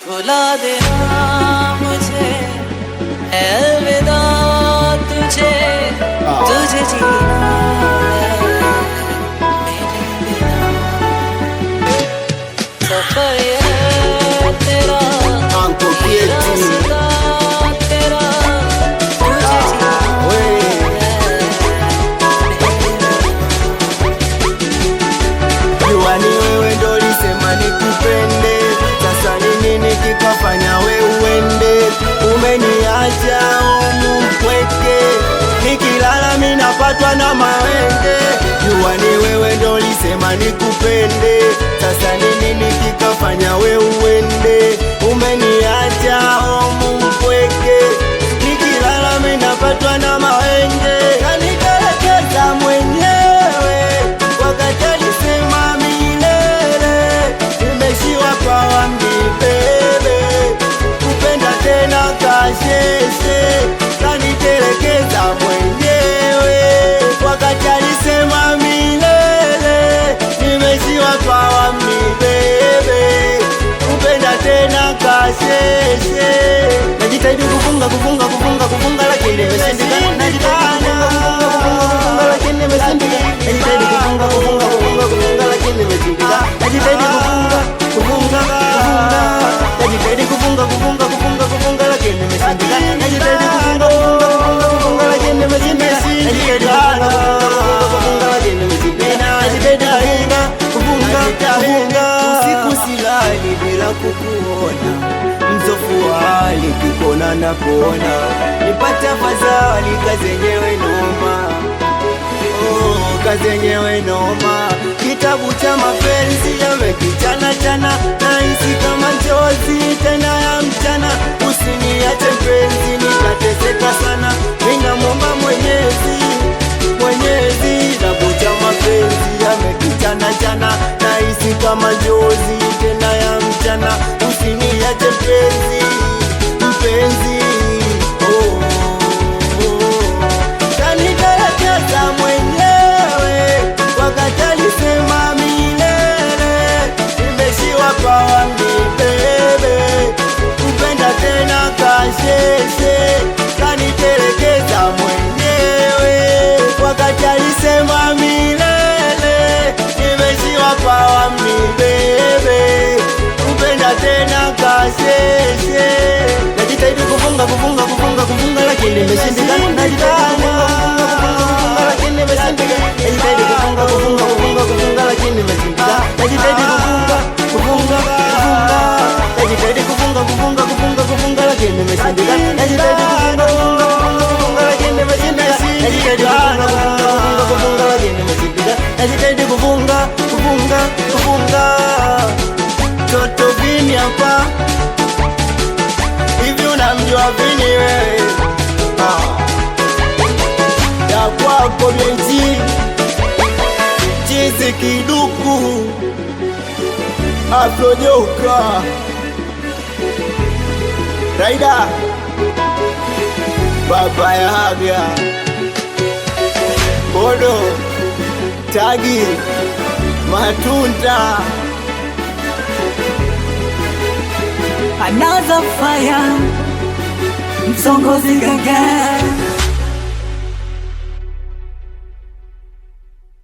रुला देना मुझे, अलविदा तुझे, तुझे जीना है मेरे बिना। सफर है तेरा, मेरा सदा तेरा, तुझे जीना है Juani wewe ndo lisema nikupende, sasa ni nini kikafanya we uende? Umeniacha mpweke, nikilala minapatwa na mawenge. Juani wewe ndo lisema nikupende, sasa ni nini kikafanya we uende? Umeniacha mpweke, nikilala minapatwa na mawenge. Kanitelekeza mwenyewe wakati alisema milele, nimeshiwa kwa mbibebe, kupenda tena kasheshe. Kanitelekeza mwenyewe wakati alisema milele, nimeshiwa kwa mbibebe, kupenda tena kasheshe. Najitahidi kufunga lakini nimeshindikana. Najitahidi kufunga lakini nimeshindikana. Najitahidi kufunga lakini nimeshindikana. Najitahidi kufunga najitahidi kufunga lakini nimeshindikana. Najitahidi kufunga lakini nimeshindikana. Najitahidi kufunga lakini nimeshindikana. Najitahidi kufunga. Usiku silali bila kukuona, mzofu wa hali kikona na kuona, nipate afadhali kazenyewe noma. Kazenyewe noma. Kitabu cha mapenzi yamekichana chana, nahisi kama njozi tena ya mchana. Usiniache mpenzi, nitateseka sana, ninamwomba Mwenyezi. Kitabu cha mapenzi yamekichana chana, nahisi kama njozi tena ya mchana. Usiniache mpenzi. Kanitelekeza mwenyewe wakati alisema milele, nimeshiwa kwa mbibebe, kupenda tena kasheshe. Kanitelekeza mwenyewe wakati alisema milele, nimeshiwa kwa mbibebe, kupenda tena kasheshe. Najitahidi kufunga lakini nimeshindikana. Najitahidi kufunga lakini nimeshindikana. Najitahidi kufunga lakini nimeshindikana. Najitahidi kufunga najitahidi kufunga lakini nimeshindikana. Najitahidi kufunga lakini nimeshindikana. Najitahidi kufunga lakini nimeshindikana. Najitahidi kufunga. Toto Vini hapa. Hivi unamjua Vini wewe? Ya kwako Bieji Chizi Kiduku Afrojoka Raida Baba Yaga Bodo Tagi Matunda Another fire, Msongozi Gaga.